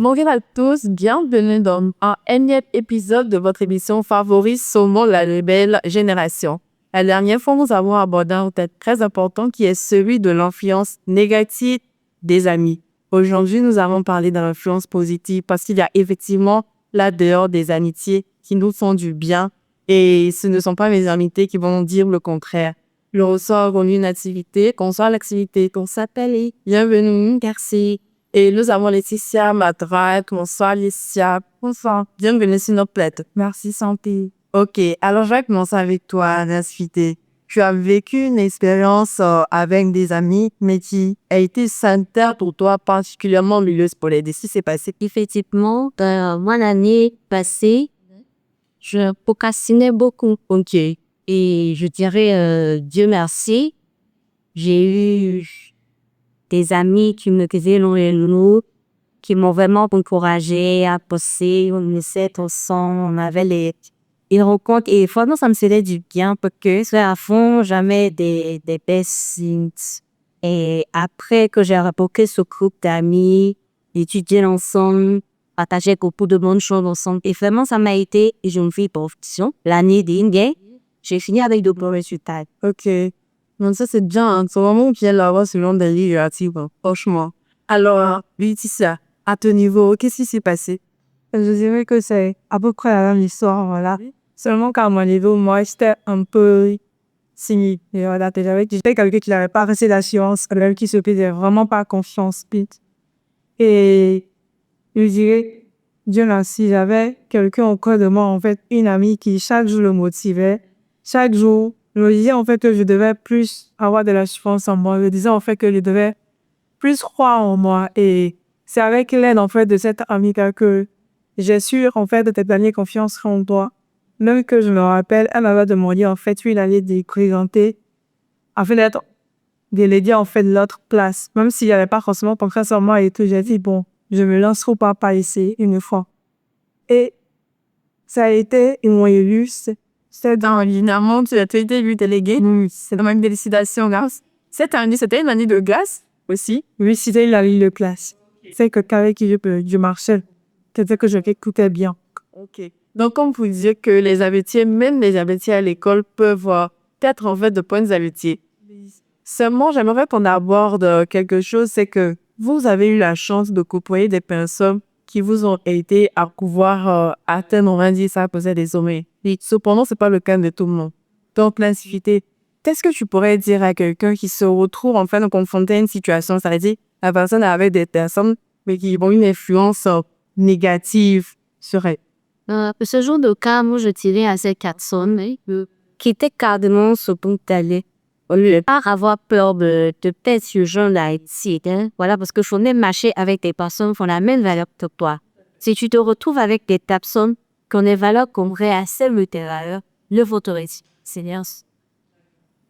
Bonjour à tous, bienvenue dans un énième épisode de votre émission favorite Saumon la rebelle génération. La dernière fois, nous avons abordé un thème très important qui est celui de l'influence négative des amis. Aujourd'hui, nous allons parler de l'influence positive parce qu'il y a effectivement là-dehors des amitiés qui nous font du bien et ce ne sont pas mes amitiés qui vont dire le contraire. Le ressort en une activité, qu'on soit l'activité qu'on s'appelle bienvenue, merci. Et nous avons Laetitia à ma droite. Bonsoir, Laetitia. Bonsoir. Bienvenue sur notre plateau. Merci, Santé. Ok, alors je vais commencer avec toi, Nasfité. Tu as vécu une expérience avec des amis, mais qui a été sanitaire pour toi, particulièrement au milieu scolaire. Qu'est-ce qui s'est passé? Effectivement, dans mon année passée, je procrastinais beaucoup. Ok. Et je dirais, Dieu merci, j'ai eu des amis qui me disaient l'un et l'autre, qui m'ont vraiment encouragé à bosser. On essaie ensemble, on avait les rencontres. Et franchement, ça me faisait du bien parce que c'est à fond, jamais des best things. Et après que j'ai rencontré ce groupe d'amis, étudié ensemble, partagé beaucoup de bonnes choses ensemble. Et vraiment, ça m'a été une vie profession. L'année dernière, j'ai fini avec de bons résultats. Ok. Donc ça, c'est bien. Hein. C'est vraiment bien d'avoir ce genre de ligne, franchement. Alors, Laetitia, à ton niveau, qu'est-ce qui s'est passé? Je dirais que c'est à peu près la même histoire, voilà. Seulement qu'à mon niveau, moi, j'étais un peu cynique. Et voilà, j'étais quelqu'un qui n'avait pas assez d'assurance, quelqu'un qui se faisait vraiment pas confiance, vite. Et je dirais, Dieu merci, j'avais quelqu'un auprès de moi, en fait, une amie qui chaque jour le motivait. Chaque jour, je me disais en fait que je devais plus avoir de l'assurance en moi. Je disais en fait que je devais plus croire en moi. Et c'est avec l'aide en fait de cette amie que j'ai su en fait de te donner confiance en toi. Même que je me rappelle, elle m'avait demandé en fait une année de présenter afin d'être déléguée en fait de l'autre place. Même s'il n'y avait pas forcément confiance en moi et tout, j'ai dit bon, je me lance trop pas essayer une fois. Et ça a été, ils m'ont élu, C'est dans évidemment, tu as été élu délégué. C'est dans même félicitations, grâce. C'était une année de glace aussi. Oui, c'était la ligne de classe. C'est que avec qui je marchais, c'était que je l'écoutais bien. Ok. Donc, comme vous disiez que les amitiés, même les amitiés à l'école, peuvent être en fait de bonnes amitiés. Seulement, j'aimerais qu'on aborde quelque chose, c'est que vous avez eu la chance de côtoyer des personnes qui vous ont aidé à pouvoir atteindre, on va dire, ça poser des sommets. Cependant, c'est pas le cas de tout le monde. Donc, l'incité, qu'est-ce que tu pourrais dire à quelqu'un qui se retrouve en fait confronté à une situation, ça veut dire la personne avec des personnes mais qui ont une influence négative sur elle? Ce genre de cas, moi, je dirais à ces personnes qui étaient carrément sur le point d'aller. Au lieu de pas avoir peur de perdre ce genre d'Haïti. Voilà, parce que je connais marcher avec des personnes qui ont la même valeur que toi. Si tu te retrouves avec des personnes qui ont des valeurs comme assez littéraires, le voterais-tu? Seigneur.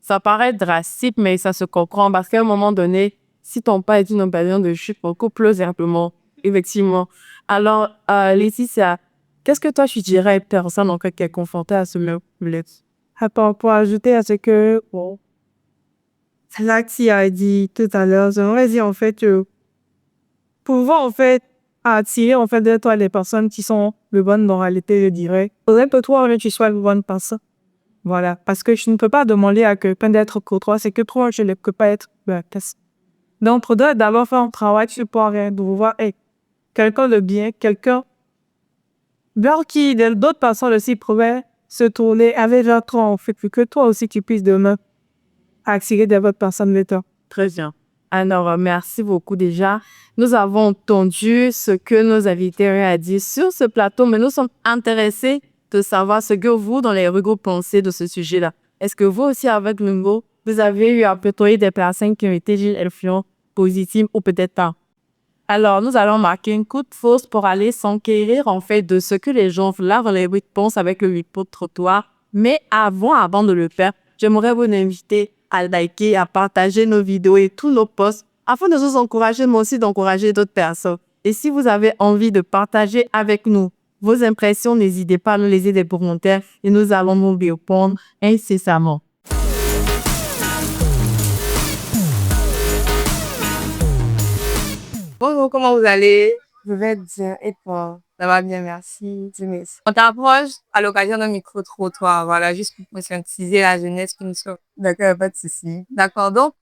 Ça paraît drastique, mais ça se comprend parce qu'à un moment donné, si ton père est une opinion de chute, beaucoup plus simplement, effectivement. Alors, Laetitia, qu'est-ce que toi, tu dirais à une personne en fait, qui est confrontée à ce même problème? Pour ajouter à ce que, bon, Lati a dit tout à l'heure, j'aimerais dire en fait que pouvoir en fait attirer en fait de toi les personnes qui sont de bonne moralité, je dirais. Faudrait que toi, tu sois une bonne personne. Voilà. Parce que je ne peux pas demander à quelqu'un d'être courtois, c'est que toi, je ne peux pas être bonne personne. Donc, faudrait d'abord faire un travail sur toi, de voir, quelqu'un de bien, quelqu'un vers qui d'autres personnes aussi pourraient se tourner avec toi, en fait, pour que toi aussi tu puisses demain attirer des autres personnes de toi. Très bien. Alors, merci beaucoup déjà. Nous avons entendu ce que nos invités ont dit sur ce plateau, mais nous sommes intéressés de savoir ce que vous, dans les regroupes, pensez de ce sujet-là. Est-ce que vous aussi, avec le mot, vous avez eu à côtoyer des personnes qui ont été d'une influence positive ou peut-être pas? Alors, nous allons marquer une coup de fausse pour aller s'enquérir, en fait, de ce que les gens, là, dans les rues, pensent avec le repos de trottoir. Mais avant de le faire, j'aimerais vous inviter à liker, à partager nos vidéos et tous nos posts afin de nous encourager, mais aussi d'encourager d'autres personnes. Et si vous avez envie de partager avec nous vos impressions, n'hésitez pas à nous laisser des commentaires et nous allons vous répondre incessamment. Bonjour, comment vous allez? Je vais bien. Et toi? Ça va bien, merci. Dis merci. On t'approche à l'occasion d'un micro-trottoir. Voilà, juste pour conscientiser la jeunesse qui nous sommes. D'accord, pas de souci. D'accord. Donc,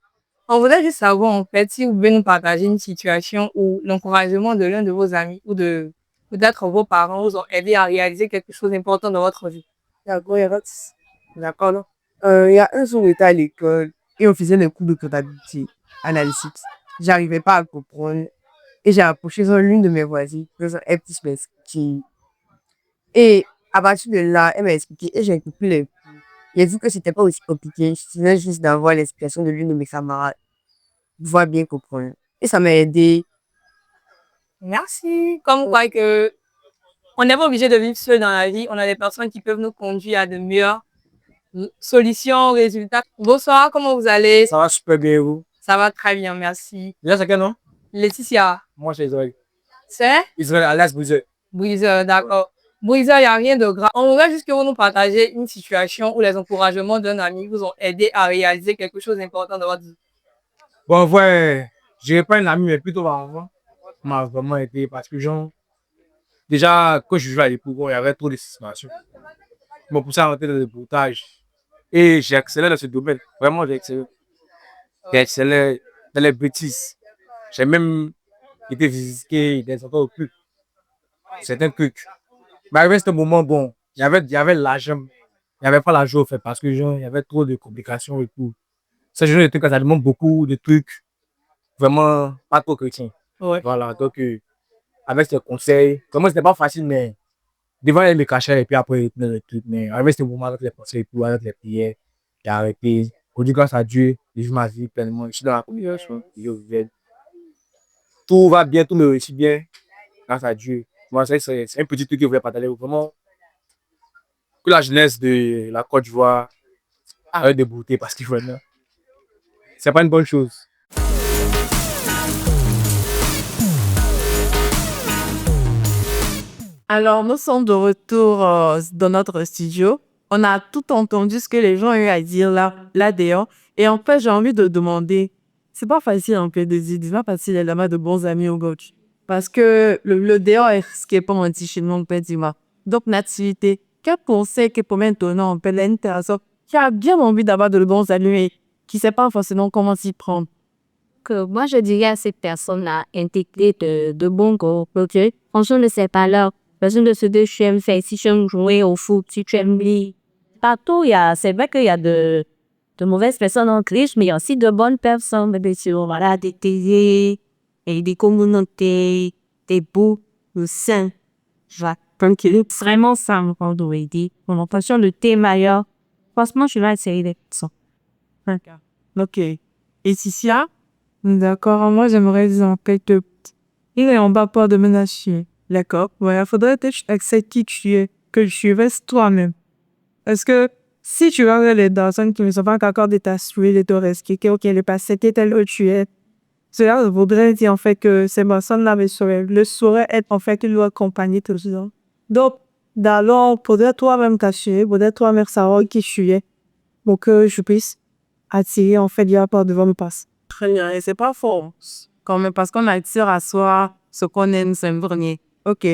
on voudrait juste savoir, en fait, si vous pouvez nous partager une situation où l'encouragement de l'un de vos amis ou de peut-être vos parents vous ont aidé à réaliser quelque chose d'important dans votre vie. D'accord, il y a pas de souci. D'accord, non? Il y a un jour, on était à l'école et on faisait des cours de comptabilité analytique. J'arrivais pas à comprendre et j'ai approché sur l'une de mes voisines, elle puisse m'expliquer. Et à partir de là, elle m'a expliqué et j'ai compris les cours. J'ai vu que c'était pas aussi compliqué. Je suffisait juste d'avoir l'explication de l'une de mes camarades pour pouvoir bien comprendre. Et ça m'a aidé. Merci. Comme quoi que on n'est pas obligé de vivre seul dans la vie. On a des personnes qui peuvent nous conduire à de meilleures solutions, résultats. Bonsoir, comment vous allez? Ça va super bien, vous? Ça va très bien, merci. Déjà, c'est quel nom? Laetitia. Moi, c'est Israël. C'est? Israël, alias Bouzer. Briseur, d'accord. Briseur, il n'y a rien de grave. On voudrait juste que vous nous partagez une situation où les encouragements d'un ami vous ont aidé à réaliser quelque chose d'important dans votre vie. Bon, en vrai, je dirais pas un ami, mais plutôt avant. M'a vraiment aidé parce que, genre, déjà, quand je jouais à l'époque, il y avait trop de situations. Ils m'ont poussé à rentrer dans le reportage. Et j'ai excellé dans ce domaine. Vraiment, j'ai excellé. J'ai excellé dans les bêtises. J'ai même été visiter des endroits occultes. Certains trucs. Mais arrivé ce moment, bon, il y avait l'argent. Il n'y avait pas l'argent, au fait, parce que, genre, il y avait trop de complications et tout. Ce genre de trucs, ça demande beaucoup de trucs vraiment pas trop chrétiens. Ouais. Voilà, donc, avec ces conseils, vraiment, c'était pas facile, mais devant, elle me cachait et puis après, il tenait le truc. Mais avec ce moment, avec les conseils et tout, avec les prières, j'ai arrêté. Aujourd'hui, grâce à Dieu, je vis ma vie pleinement. Je suis dans la communication. Tout va bien, tout me réussit bien, grâce à Dieu. Moi, c'est un petit truc que je voulais partager. Vraiment, que la jeunesse de la Côte d'Ivoire arrête de brouter parce qu'il faut maintenant. C'est pas une bonne chose. Alors, nous sommes de retour dans notre studio. On a tout entendu ce que les gens ont eu à dire là dehors. Et en fait, j'ai envie de demander, c'est pas facile en fait de dire, c'est pas facile d'avoir de bons amis au coach. Parce que le dehors est ce qui est pas anti chez nous, on peut dire. Donc, nativité, quel conseil que pour maintenant, on peut l'interessant, qui a bien envie d'avoir de bons amis et qui sait pas forcément comment s'y prendre. Que moi, je dirais à ces personnes-là, intégrer de bons groupes, ok? Franchement, ne sais pas leur besoin de ce que tu aimes faire. Si tu aimes jouer au foot, si tu aimes lire. Partout, c'est vrai qu'il y a de mauvaises personnes en Christ, mais il y a aussi de bonnes personnes, bien sûr. Voilà, des télés, et des communautés, des bouts, de saints. Voilà. Donc, vraiment, ça me rend aider. Pour l'impression de tes meilleurs. Franchement, je vais essayer d'être ça. Ok. Et Cicia? D'accord, moi j'aimerais dire en fait que il est en bas pas de menacer. D'accord? Ouais, il faudrait que tu acceptes qui tu es, que tu restes toi-même. Parce que si tu regardes les personnes qui ne sont pas encore de t'assurer, de te respecter, ok, le passé tel que tu es, cela voudrait dire en fait que ces personnes-là le sauraient être en fait une accompagner toujours. Donc, d'alors, faudrait toi-même t'assurer, faudrait toi-même savoir qui tu es pour que je puisse attirer en fait la part devant me passe. Très bien, et c'est pas faux. Quand même, parce qu'on attire à soi ce qu'on aime, c'est un premier. Ok.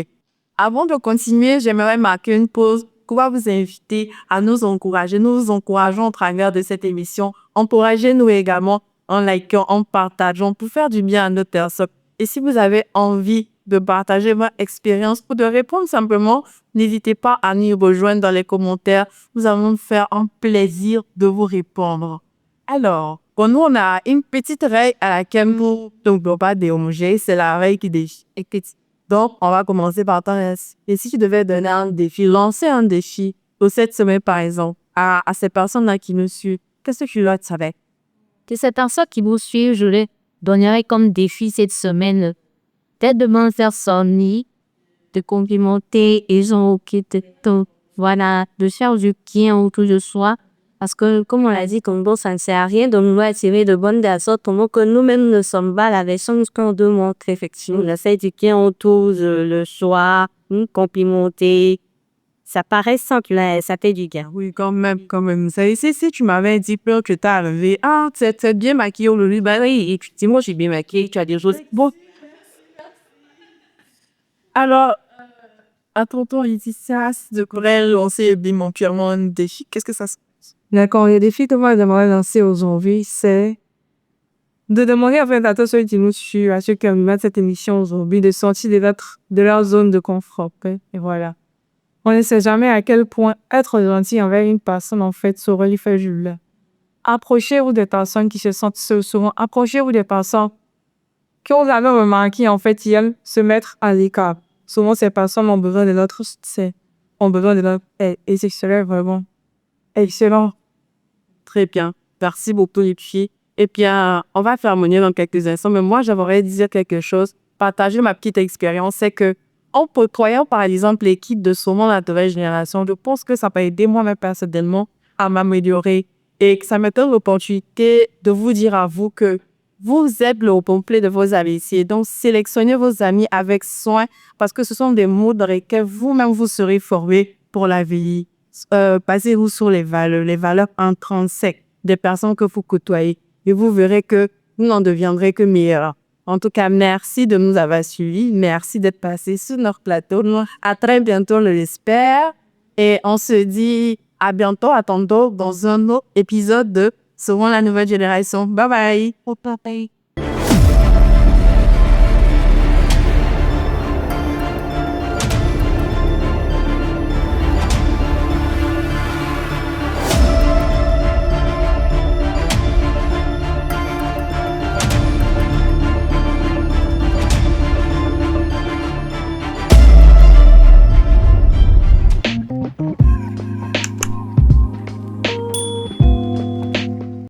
Avant de continuer, j'aimerais marquer une pause pour vous inviter à nous encourager. Nous vous encourageons au travers de cette émission. Encouragez-nous également en likant, en partageant pour faire du bien à notre personne. Et si vous avez envie de partager votre expérience ou de répondre simplement, n'hésitez pas à nous rejoindre dans les commentaires. Nous allons nous faire un plaisir de vous répondre. Alors, pour nous, on a une petite règle à laquelle nous ne pouvons pas déroger. C'est la règle qui déchire. Donc, on va commencer par ton reste. Et si tu devais donner un défi, lancer un défi pour cette semaine, par exemple, à ces personnes-là qui nous suivent, qu'est-ce que tu leur dirais? De ces personnes qui vous suivent, je les donnerai comme défi cette semaine d'être de bonnes personnes, de complimenter et gens qui te voilà, de faire du bien autour de soi. Parce que, comme on l'a dit, comme bon, ça ne sert à rien de nous attirer de bonnes personnes, pendant que nous-mêmes ne sommes pas la version qu'on demande, effectivement. On essaie du bien autour de le soir, nous complimenter. Ça paraît simple, là, ça fait du bien. Oui, quand même, quand même. Ça, si tu m'avais dit peur que tu as enlevé, ah, tu es bien maquillée aujourd'hui, bah oui, et tu dis, moi, j'ai bien maquillé, tu as des choses. Bon. Alors, à ton tour, Laetitia, si tu pourrais lancer éventuellement un défi, qu'est-ce que ça serait? D'accord, le défi que moi j'aimerais lancer aujourd'hui, c'est de demander en fait à tous ceux qui nous suivent, à ceux qui regardent cette émission aujourd'hui, de sortir de leur zone de confort. Ok? Et voilà. On ne sait jamais à quel point être gentil envers une personne, en fait, saurait lui faire du bien. Approchez-vous des personnes qui se sentent seules souvent. Approchez-vous des personnes qui ont jamais remarqué, en fait, qui aiment se mettre à l'écart. Souvent, ces personnes ont besoin de notre soutien, ont besoin de notre aide. Et c'est cela vraiment excellent. Très bien. Merci beaucoup, les filles. Et bien, on va terminer dans quelques instants, mais moi, j'aimerais dire quelque chose, partager ma petite expérience. C'est que, en côtoyant, par exemple, l'équipe de Saumon la nouvelle génération, je pense que ça peut aider moi-même personnellement à m'améliorer et que ça me donne l'opportunité de vous dire à vous que vous êtes le complet de vos amitiés. Donc, sélectionnez vos amis avec soin parce que ce sont des mots dans lesquels vous-même vous serez formés pour la vie. Basez-vous sur les valeurs intrinsèques des personnes que vous côtoyez et vous verrez que vous n'en deviendrez que meilleurs. En tout cas, merci de nous avoir suivis. Merci d'être passé sur notre plateau. À très bientôt, on l'espère. Et on se dit à bientôt, à tantôt dans un autre épisode de Saumon la nouvelle génération. Bye bye. Bye bye.